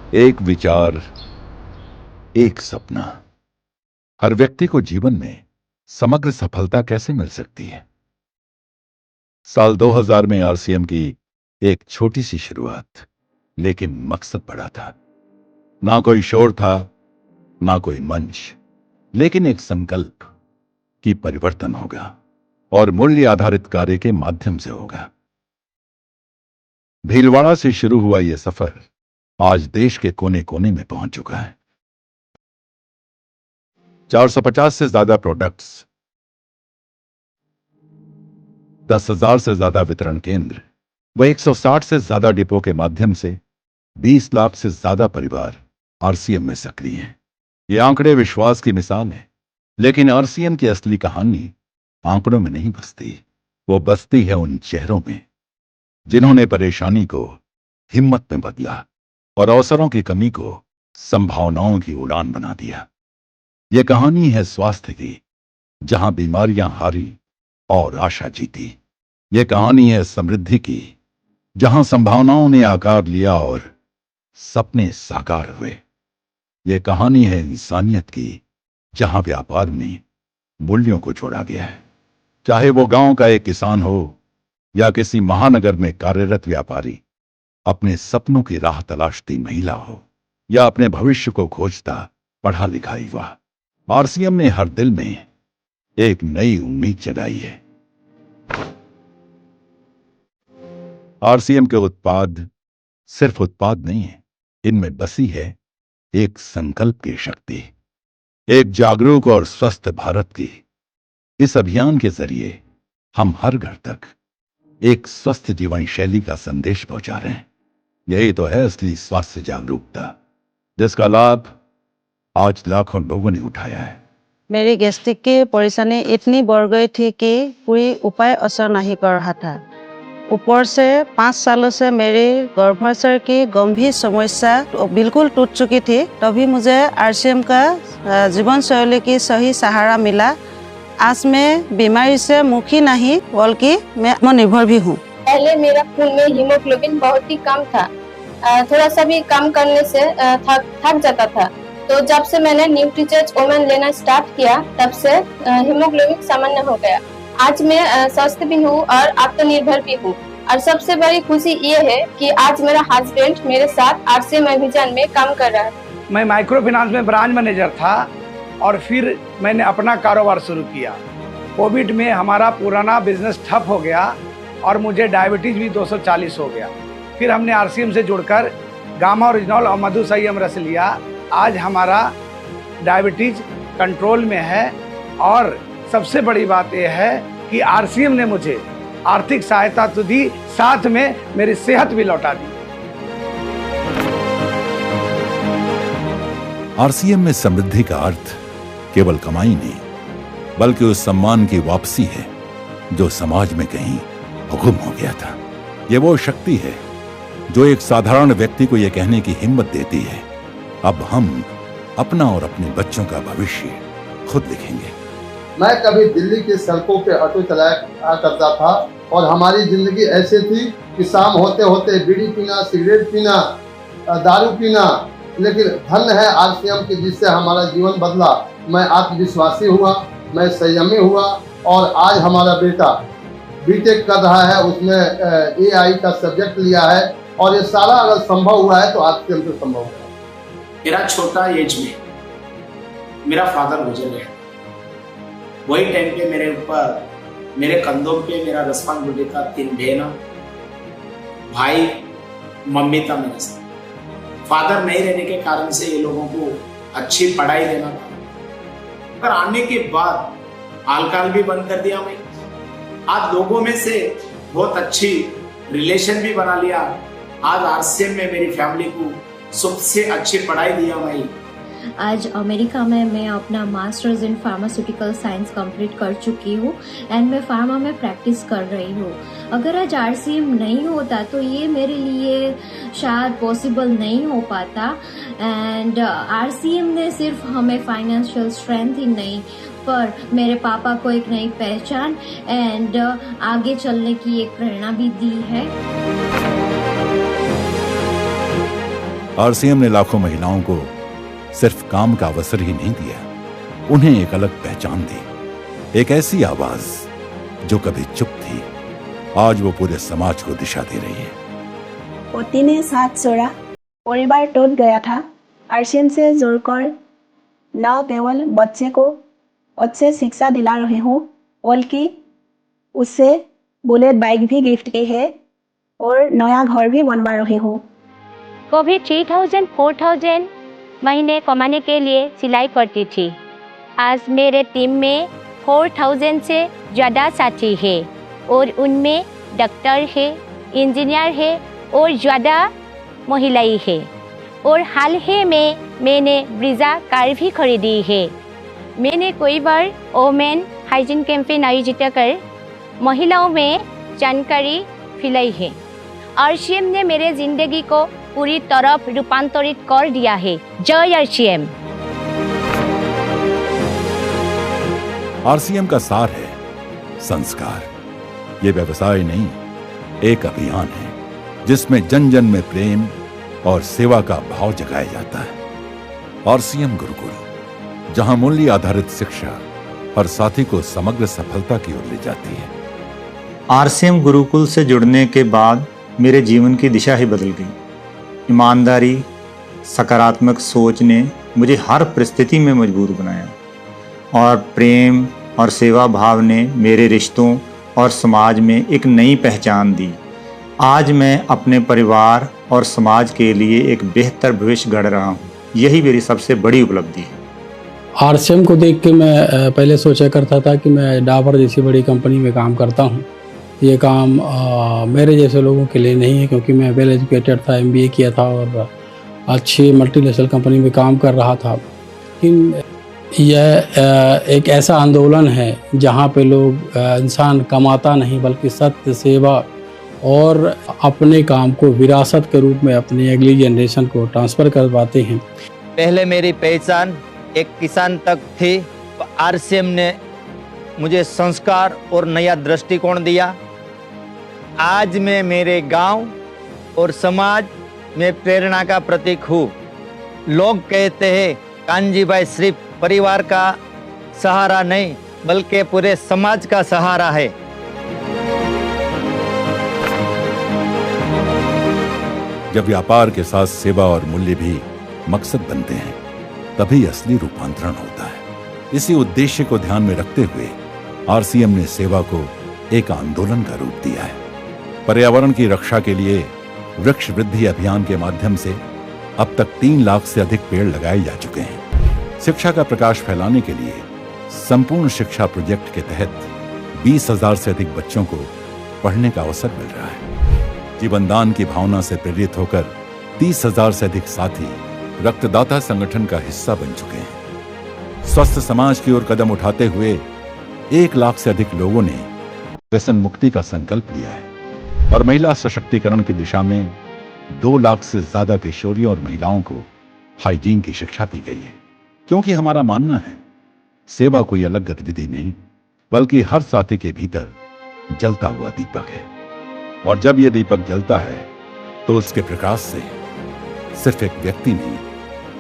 एक विचार, एक सपना। हर व्यक्ति को जीवन में समग्र सफलता कैसे मिल सकती है? साल 2000 में आरसीएम की एक छोटी सी शुरुआत, लेकिन मकसद बड़ा था। ना कोई शोर था, ना कोई मंच, लेकिन एक संकल्प कि परिवर्तन होगा और मूल्य आधारित कार्य के माध्यम से होगा। भीलवाड़ा से शुरू हुआ यह सफर आज देश के कोने कोने में पहुंच चुका है। 450 से ज्यादा प्रोडक्ट्स, 10,000 से ज्यादा वितरण केंद्र, व 160 से ज्यादा डिपो के माध्यम से 20 लाख से ज्यादा परिवार आरसीएम में सक्रिय हैं। ये आंकड़े विश्वास की मिसाल है, लेकिन आरसीएम की असली कहानी आंकड़ों में नहीं बसती। वो बसती है उन चेहरों में जिन्होंने परेशानी को हिम्मत में बदला और अवसरों की कमी को संभावनाओं की उड़ान बना दिया। यह कहानी है स्वास्थ्य की, जहां बीमारियां हारी और आशा जीती। यह कहानी है समृद्धि की, जहां संभावनाओं ने आकार लिया और सपने साकार हुए। यह कहानी है इंसानियत की, जहां व्यापार में मूल्यों को जोड़ा गया है। चाहे वो गांव का एक किसान हो या किसी महानगर में कार्यरत व्यापारी, अपने सपनों की राह तलाशती महिला हो या अपने भविष्य को खोजता पढ़ा लिखा युवा, आरसीएम ने हर दिल में एक नई उम्मीद जगाई है। आरसीएम के उत्पाद सिर्फ उत्पाद नहीं है, इनमें बसी है एक संकल्प की शक्ति, एक जागरूक और स्वस्थ भारत की। इस अभियान के जरिए हम हर घर तक एक स्वस्थ जीवन शैली का संदेश पहुंचा रहे हैं। यही तो है असली स्वास्थ्य जागरूकता, जिसका लाभ आज लाखों लोगों ने उठाया है। मेरी गैस्ट्रिक की परेशानी इतनी बढ़ गई थी कि कोई उपाय असर नहीं कर रहा था। ऊपर से 5 सालों से मेरी गर्भाशय की गंभीर समस्या बिल्कुल टूट चुकी थी। तभी मुझे आरसीएम का जीवन शैली की सही सहारा मिला। आज मैं बीमारी से मुक्ति नहीं बल्कि मैं आत्मनिर्भर भी हूँ। पहले मेरा खून में हीमोग्लोबिन बहुत ही कम था। थोड़ा सा भी कम करने से थक जाता था। तो जब से मैंने न्यूट्रीचेज ओमेन लेना स्टार्ट किया, तब से हीमोग्लोबिन सामान्य हो गया। आज मैं स्वस्थ भी हूँ और आत्मनिर्भर भी हूँ। और सबसे बड़ी खुशी ये है कि आज मेरा हस्बैंड मेरे साथ आरसीएम अभियान में काम कर रहा है। मैं माइक्रो फाइनेंस में ब्रांच मैनेजर था और फिर मैंने अपना कारोबार शुरू किया। कोविड में हमारा पुराना बिजनेस ठप हो गया और मुझे डायबिटीज भी 240 हो गया। फिर हमने आरसीएम से जुड़कर गामा ओरिजिनल और मधु संयम रस लिया। आज हमारा डायबिटीज कंट्रोल में है और सबसे बड़ी बात यह है कि आरसीएम ने मुझे आर्थिक सहायता तो दी, साथ में मेरी सेहत भी लौटा दी। आरसीएम में समृद्धि का अर्थ केवल कमाई नहीं, बल्कि उस सम्मान की वापसी है जो समाज में कहीं गुम हो गया था। यह वो शक्ति है जो एक साधारण व्यक्ति को यह कहने की हिम्मत देती है, अब हम अपना और अपने बच्चों का भविष्य खुद लिखेंगे। मैं कभी दिल्ली की सड़कों पे ऑटो चलाया करता था और हमारी जिंदगी ऐसे थी कि शाम होते होते बीड़ी पीना, सिगरेट पीना, दारू पीना, लेकिन धन्य है आरसीएम की जिससे हमारा जीवन बदला। मैं आत्मविश्वासी हुआ, मैं संयमी हुआ और आज हमारा बेटा बीटेक कर रहा है, उसने एआई का सब्जेक्ट लिया है और ये सारा अगर संभव हुआ है तो आरसीएम से संभव हुआ। मेरा छोटा एज में मेरा फादर गुजर गया। वही टाइम पे मेरे ऊपर, मेरे कंधों पे मेरा रिस्पांसिबिलिटी था 3 बहन, भाई, मम्मी था मेरे साथ। फादर नहीं रहने के कारण से ये लोगों को अच्छी पढ़ाई देना था। पर आने के बाद अल्कोहल भी बंद कर दिया मैं। आज लोगों में से बहुत अच्छी रिलेशन भी बना लिया। आज आरसीएम में मेरी फैमिली को सबसे अच्छी पढ़ाई दिया मैं। आज अमेरिका में मैं अपना masters in pharmaceutical science complete कर चुकी हूँ एंड मैं फार्मा में प्रैक्टिस कर रही हूँ। अगर आज आरसीएम नहीं होता तो ये मेरे लिए शायद पॉसिबल नहीं हो पाता। एंड आरसीएम ने सिर्फ हमें फाइनेंशियल स्ट्रेंथ ही नहीं, पर मेरे पापा को एक नई पहचान एंड आगे चलने की एक प्रेरणा भी दी है। आरसीएम ने लाखों महिलाओं को सिर्फ काम का अवसर ही नहीं दिया, उन्हें एक अलग पहचान दी। एक ऐसी आवाज जो कभी चुप थी, आज वो पूरे समाज को दिशा दे रही है। पति ने साथ छोड़ा, परिवार टूट गया था। आरसीएम से जुड़कर न केवल बच्चे को अच्छे शिक्षा दिला रही हूँ, बल्कि उससे बुलेट बाइक भी गिफ्ट की है और नया घर भी बनवा रही हूँ। कभी 3000 4000 महीने कमाने के लिए सिलाई करती थी। आज मेरे टीम में 4000 से ज़्यादा साथी है और उनमें डॉक्टर है, इंजीनियर है और ज़्यादा महिलाएं है। और हाल ही में मैंने ब्रीजा कार भी खरीदी है। मैंने कई बार वोमेन हाइजीन कैंपेन आयोजित कर महिलाओं में जानकारी फैलाई है। आरसीएम ने मेरे जिंदगी को पूरी तरह रूपांतरित कर दिया है। जय आरसीएम। आरसीएम का सार है संस्कार। ये व्यवसाय नहीं, एक अभियान है जिसमें जन जन में प्रेम और सेवा का भाव जगाया जाता है। आरसीएम गुरुकुल, जहां मूल्य आधारित शिक्षा हर साथी को समग्र सफलता की ओर ले जाती है। आरसीएम गुरुकुल से जुड़ने के बाद मेरे जीवन की दिशा ही बदल गई। ईमानदारी, सकारात्मक सोच ने मुझे हर परिस्थिति में मजबूत बनाया और प्रेम और सेवा भाव ने मेरे रिश्तों और समाज में एक नई पहचान दी। आज मैं अपने परिवार और समाज के लिए एक बेहतर भविष्य गढ़ रहा हूँ। यही मेरी सबसे बड़ी उपलब्धि है। आरसीएम को देख के मैं पहले सोचा करता था कि मैं डाबर जैसी बड़ी कंपनी में काम करता हूँ। ये काम मेरे जैसे लोगों के लिए नहीं है, क्योंकि मैं वेल एजुकेटेड था, MBA किया था और अच्छी मल्टीनेशनल कंपनी में काम कर रहा था। लेकिन यह एक ऐसा आंदोलन है जहाँ पे लोग इंसान कमाता नहीं बल्कि सत्य, सेवा और अपने काम को विरासत के रूप में अपनी अगली जनरेशन को ट्रांसफ़र करवाते हैं। पहले मेरी पहचान एक किसान तक थी। आरसीएम ने मुझे संस्कार और नया दृष्टिकोण दिया। आज मैं मेरे गांव और समाज में प्रेरणा का प्रतीक हूँ। लोग कहते हैं कान्जी भाई सिर्फ परिवार का सहारा नहीं बल्कि पूरे समाज का सहारा है। जब व्यापार के साथ सेवा और मूल्य भी मकसद बनते हैं, तभी असली रूपांतरण होता है। इसी उद्देश्य को ध्यान में रखते हुए आरसीएम ने सेवा को एक आंदोलन का रूप दिया है। पर्यावरण की रक्षा के लिए वृक्ष वृद्धि अभियान के माध्यम से अब तक 3 लाख से अधिक पेड़ लगाए जा चुके हैं। शिक्षा का प्रकाश फैलाने के लिए संपूर्ण शिक्षा प्रोजेक्ट के तहत 20,000 से अधिक बच्चों को पढ़ने का अवसर मिल रहा है। जीवन दान की भावना से प्रेरित होकर 30,000 से अधिक साथी रक्तदाता संगठन का हिस्सा बन चुके हैं। स्वस्थ समाज की ओर कदम उठाते हुए 1 लाख से अधिक लोगों ने व्यसन मुक्ति का संकल्प लिया है और महिला सशक्तिकरण की दिशा में 2 लाख से ज्यादा किशोरियों और महिलाओं को हाइजीन की शिक्षा दी गई है। क्योंकि हमारा मानना है सेवा कोई अलग गतिविधि नहीं बल्कि हर साथी के भीतर जलता हुआ दीपक है, और जब यह दीपक जलता है तो उसके प्रकाश से सिर्फ एक व्यक्ति नहीं,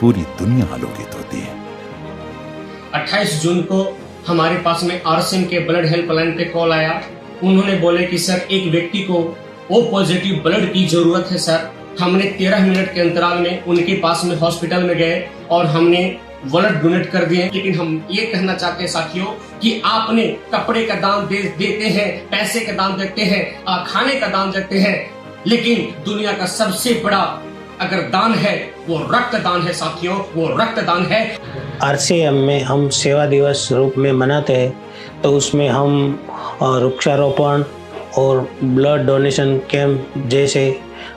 पूरी दुनिया आलोकित होती है। 28 जून को हमारे पास में आरसीएम के ब्लड हेल्पलाइन पे कॉल आया। उन्होंने बोले कि सर एक व्यक्ति को ओ पॉजिटिव ब्लड की जरूरत है सर। हमने 13 मिनट के अंतराल में उनके पास में हॉस्पिटल में गए और हमने ब्लड डोनेट कर दिए। लेकिन हम ये कहना चाहते हैं साथियों कि आपने कपड़े का दान देते हैं, पैसे का दान देते हैं, खाने का दान देते हैं, लेकिन दुनिया का सबसे बड़ा अगर दान है वो रक्तदान है साथियों, वो रक्तदान है। आरसीएम में हम सेवा दिवस रूप में मनाते हैं, तो उसमें हम वृक्षारोपण और ब्लड डोनेशन कैंप जैसे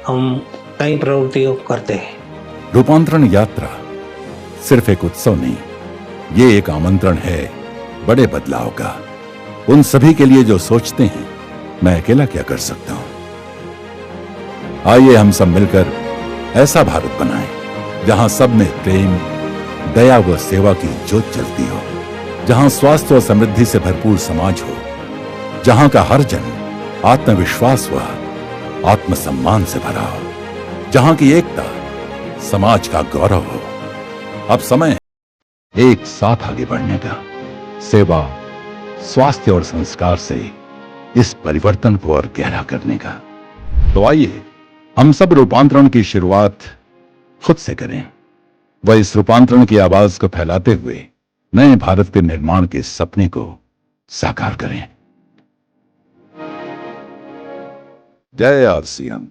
हम कई प्रवृत्तियों करते हैं। रूपांतरण यात्रा सिर्फ एक उत्सव नहीं, ये एक आमंत्रण है बड़े बदलाव का। उन सभी के लिए जो सोचते हैं मैं अकेला क्या कर सकता हूं। आइए हम सब मिलकर ऐसा भारत बनाएं जहां सब में प्रेम, दया व सेवा की ज्योत जलती हो, जहां स्वास्थ्य और समृद्धि से भरपूर समाज हो, जहां का हर जन आत्मविश्वास व आत्मसम्मान से भरा हो, जहां की एकता समाज का गौरव हो। अब समय एक साथ आगे बढ़ने का, सेवा, स्वास्थ्य और संस्कार से इस परिवर्तन को और गहरा करने का। तो आइए हम सब रूपांतरण की शुरुआत खुद से करें, वह इस रूपांतरण की आवाज को फैलाते हुए नए भारत के निर्माण के सपने को साकार करें। जय आरसीएम।